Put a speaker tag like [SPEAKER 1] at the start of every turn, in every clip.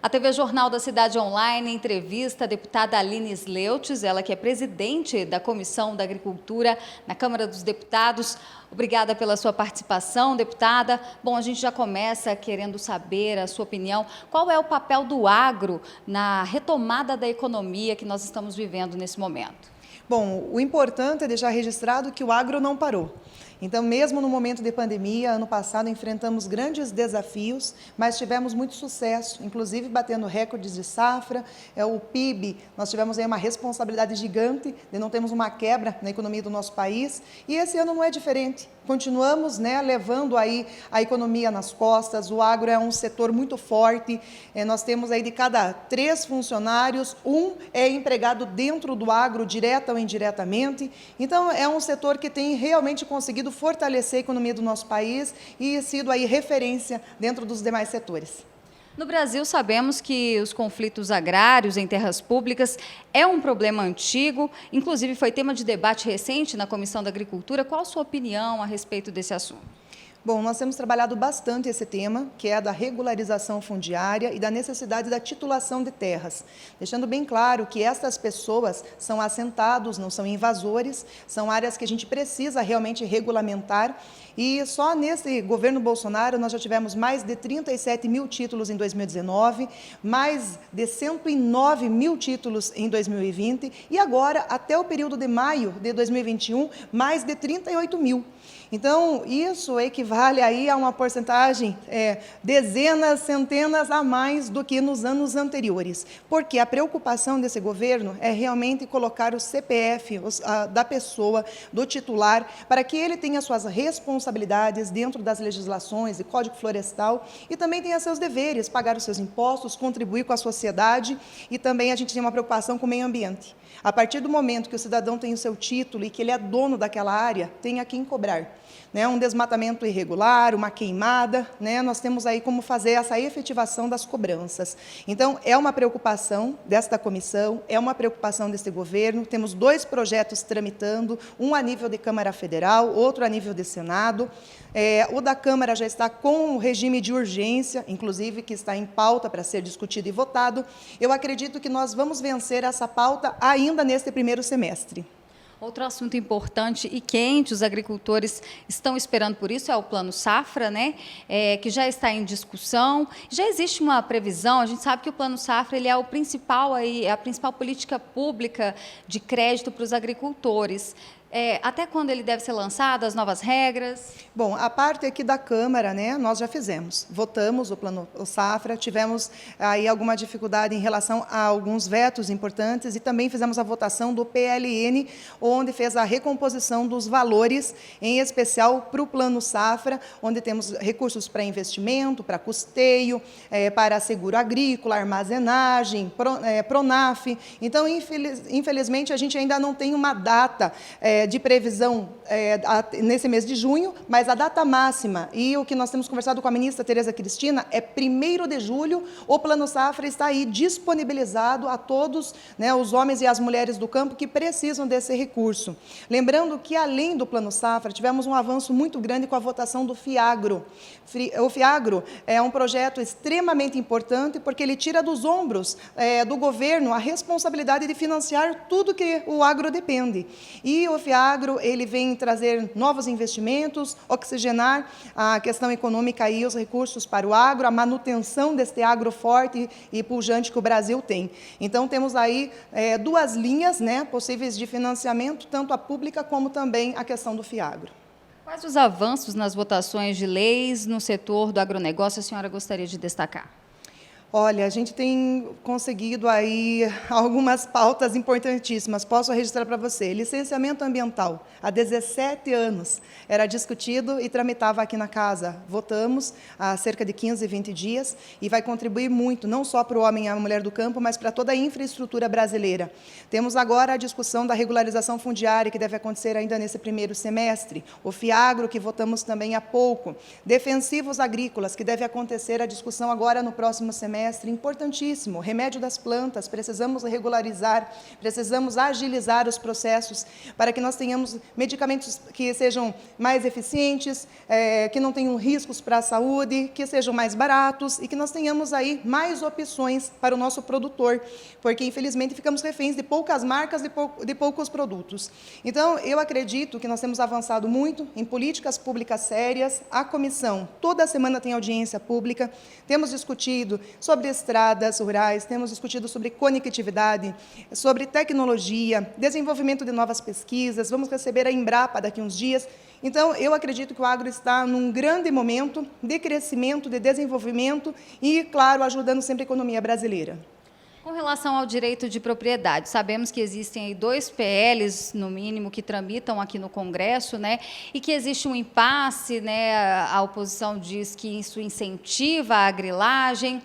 [SPEAKER 1] A TV Jornal da Cidade Online entrevista a deputada Aline Sleutz, ela que é presidente da Comissão da Agricultura na Câmara dos Deputados. Obrigada pela sua participação, deputada. Bom, a gente já começa querendo saber a sua opinião. Qual é o papel do agro na retomada da economia que nós estamos vivendo nesse momento?
[SPEAKER 2] Bom, o importante é deixar registrado que o agro não parou. Então, mesmo no momento de pandemia, ano passado enfrentamos grandes desafios, mas tivemos muito sucesso, inclusive batendo recordes de safra, o PIB, nós tivemos aí uma responsabilidade gigante de não termos uma quebra na economia do nosso país, e esse ano não é diferente. Continuamos levando aí a economia nas costas, o agro é um setor muito forte, nós temos aí de cada 3 funcionários, 1 é empregado dentro do agro, direta ou indiretamente, então é um setor que tem realmente conseguido fortalecer a economia do nosso país e sido aí referência dentro dos demais setores.
[SPEAKER 1] No Brasil, sabemos que os conflitos agrários em terras públicas é um problema antigo, inclusive foi tema de debate recente na Comissão da Agricultura. Qual a sua opinião a respeito desse assunto?
[SPEAKER 2] Bom, nós temos trabalhado bastante esse tema, que é a da regularização fundiária e da necessidade da titulação de terras, deixando bem claro que estas pessoas são assentados, não são invasores, são áreas que a gente precisa realmente regulamentar, e só nesse governo Bolsonaro nós já tivemos mais de 37 mil títulos em 2019, mais de 109 mil títulos em 2020, e agora, até o período de maio de 2021, mais de 38 mil. Então, isso equivale aí a uma porcentagem, dezenas, centenas a mais do que nos anos anteriores. Porque a preocupação desse governo é realmente colocar o CPF da pessoa, do titular, para que ele tenha suas responsabilidades dentro das legislações e Código Florestal e também tenha seus deveres, pagar os seus impostos, contribuir com a sociedade e também a gente tem uma preocupação com o meio ambiente. A partir do momento que o cidadão tem o seu título e que ele é dono daquela área, tem a quem cobrar. Um desmatamento irregular, uma queimada, nós temos aí como fazer essa efetivação das cobranças. Então, é uma preocupação desta comissão, é uma preocupação deste governo, temos 2 projetos tramitando, um a nível de Câmara Federal, outro a nível de Senado. O da Câmara já está com o regime de urgência, inclusive, que está em pauta para ser discutido e votado. Eu acredito que nós vamos vencer essa pauta ainda neste primeiro semestre.
[SPEAKER 1] Outro assunto importante e quente, os agricultores estão esperando por isso, é o Plano Safra, que já está em discussão. Já existe uma previsão, a gente sabe que o Plano Safra ele é a principal política pública de crédito para os agricultores. Até quando ele deve ser lançado, as novas regras?
[SPEAKER 2] Bom, a parte aqui da Câmara, nós já fizemos. Votamos o Safra, tivemos aí alguma dificuldade em relação a alguns vetos importantes e também fizemos a votação do PLN, onde fez a recomposição dos valores, em especial para o Plano Safra, onde temos recursos para investimento, para custeio, para seguro agrícola, armazenagem, Pronaf. Então, infelizmente, a gente ainda não tem uma data de previsão nesse mês de junho, mas a data máxima, e o que nós temos conversado com a ministra Tereza Cristina, é 1º de julho, o Plano Safra está aí disponibilizado a todos, os homens e as mulheres do campo que precisam desse recurso. Lembrando que, além do Plano Safra, tivemos um avanço muito grande com a votação do FIAGRO. O FIAGRO é um projeto extremamente importante, porque ele tira dos ombros do governo a responsabilidade de financiar tudo que o agro depende. E o FIAGRO, ele vem trazer novos investimentos, oxigenar a questão econômica e os recursos para o agro, a manutenção deste agro forte e pujante que o Brasil tem. Então, temos aí 2 linhas possíveis de financiamento, tanto a pública como também a questão do FIAGRO.
[SPEAKER 1] Quais os avanços nas votações de leis no setor do agronegócio a senhora gostaria de destacar?
[SPEAKER 2] Olha, a gente tem conseguido aí algumas pautas importantíssimas. Posso registrar para você. Licenciamento ambiental, há 17 anos, era discutido e tramitava aqui na casa. Votamos há cerca de 15, 20 dias e vai contribuir muito, não só para o homem e a mulher do campo, mas para toda a infraestrutura brasileira. Temos agora a discussão da regularização fundiária, que deve acontecer ainda nesse primeiro semestre. O FIAGRO, que votamos também há pouco. Defensivos agrícolas, que deve acontecer a discussão agora no próximo semestre. semestre, importantíssimo, remédio das plantas, precisamos regularizar, precisamos agilizar os processos para que nós tenhamos medicamentos que sejam mais eficientes, que não tenham riscos para a saúde, que sejam mais baratos e que nós tenhamos aí mais opções para o nosso produtor, porque infelizmente ficamos reféns de poucas marcas, de poucos produtos. Então, eu acredito que nós temos avançado muito em políticas públicas sérias. A comissão toda semana tem audiência pública, temos discutido sobre estradas rurais, temos discutido sobre conectividade, sobre tecnologia, desenvolvimento de novas pesquisas, vamos receber a Embrapa daqui a uns dias. Então, eu acredito que o agro está num grande momento de crescimento, de desenvolvimento e, claro, ajudando sempre a economia brasileira.
[SPEAKER 1] Com relação ao direito de propriedade, sabemos que existem aí 2 PLs, no mínimo, que tramitam aqui no Congresso, né, e que existe um impasse, né, a oposição diz que isso incentiva a grilagem.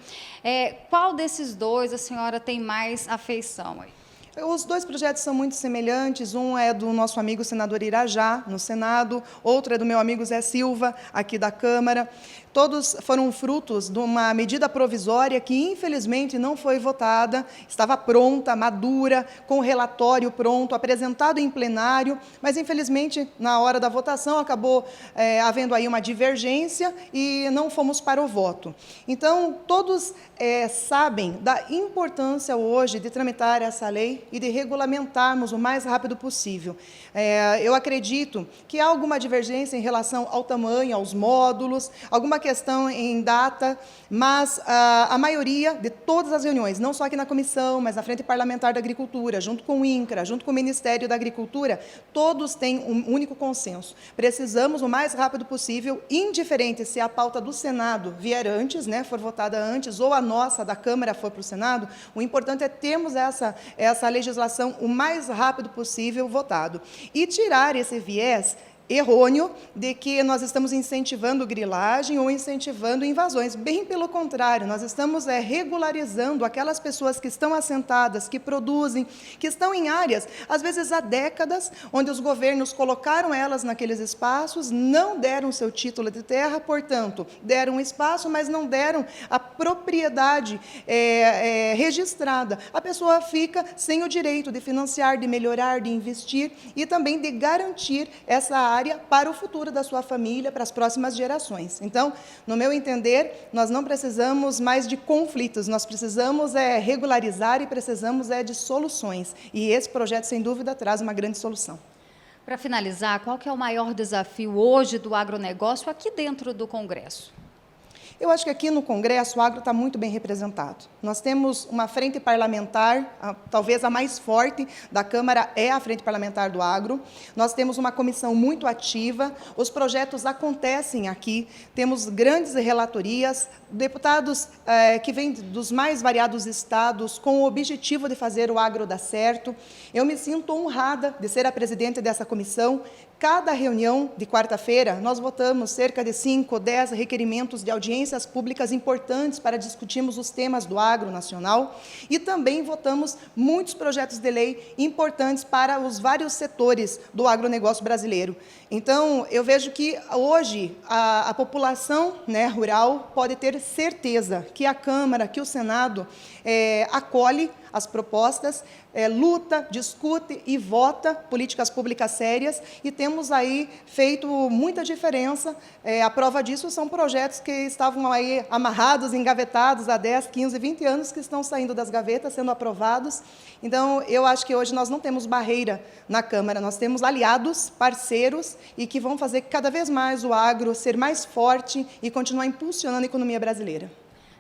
[SPEAKER 1] Qual desses 2 a senhora tem mais afeição aí?
[SPEAKER 2] Os 2 projetos são muito semelhantes, um é do nosso amigo senador Irajá, no Senado, outro é do meu amigo Zé Silva, aqui da Câmara. Todos foram frutos de uma medida provisória que, infelizmente, não foi votada, estava pronta, madura, com o relatório pronto, apresentado em plenário, mas, infelizmente, na hora da votação, acabou havendo aí uma divergência e não fomos para o voto. Então, todos sabem da importância hoje de tramitar essa lei e de regulamentarmos o mais rápido possível. Eu acredito que há alguma divergência em relação ao tamanho, aos módulos, alguma questão em data, mas a maioria de todas as reuniões, não só aqui na comissão, mas na Frente Parlamentar da Agricultura, junto com o INCRA, junto com o Ministério da Agricultura, todos têm um único consenso. Precisamos, o mais rápido possível, indiferente se a pauta do Senado vier antes, né, for votada antes, ou a nossa, da Câmara, for para o Senado, o importante é termos essa legislação o mais rápido possível votado. E tirar esse viés errôneo de que nós estamos incentivando grilagem ou incentivando invasões. Bem pelo contrário, nós estamos regularizando aquelas pessoas que estão assentadas, que produzem, que estão em áreas, às vezes há décadas, onde os governos colocaram elas naqueles espaços, não deram seu título de terra, portanto, deram um espaço, mas não deram a propriedade registrada. A pessoa fica sem o direito de financiar, de melhorar, de investir e também de garantir essa área para o futuro da sua família, para as próximas gerações. Então, no meu entender, nós não precisamos mais de conflitos, nós precisamos regularizar e precisamos de soluções. E esse projeto, sem dúvida, traz uma grande solução.
[SPEAKER 1] Para finalizar, qual que é o maior desafio hoje do agronegócio aqui dentro do Congresso?
[SPEAKER 2] Eu acho que aqui no Congresso o agro está muito bem representado. Nós temos uma frente parlamentar, talvez a mais forte da Câmara é a frente parlamentar do agro. Nós temos uma comissão muito ativa, os projetos acontecem aqui, temos grandes relatorias, deputados que vêm dos mais variados estados com o objetivo de fazer o agro dar certo. Eu me sinto honrada de ser a presidente dessa comissão. Cada reunião de quarta-feira, nós votamos cerca de 5 ou 10 requerimentos de audiências públicas importantes para discutirmos os temas do agro nacional e também votamos muitos projetos de lei importantes para os vários setores do agronegócio brasileiro. Então, eu vejo que hoje a população, né, rural pode ter certeza que a Câmara, que o Senado acolhe as propostas, luta, discute e vota políticas públicas sérias e temos aí feito muita diferença. A prova disso são projetos que estavam aí amarrados, engavetados há 10, 15, 20 anos que estão saindo das gavetas, sendo aprovados. Então, eu acho que hoje nós não temos barreira na Câmara, nós temos aliados, parceiros e que vão fazer cada vez mais o agro ser mais forte e continuar impulsionando a economia brasileira.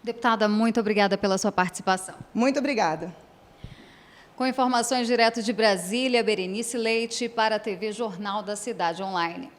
[SPEAKER 1] Deputada, muito obrigada pela sua participação.
[SPEAKER 2] Muito obrigada.
[SPEAKER 1] Com informações direto de Brasília, Berenice Leite para a TV Jornal da Cidade Online.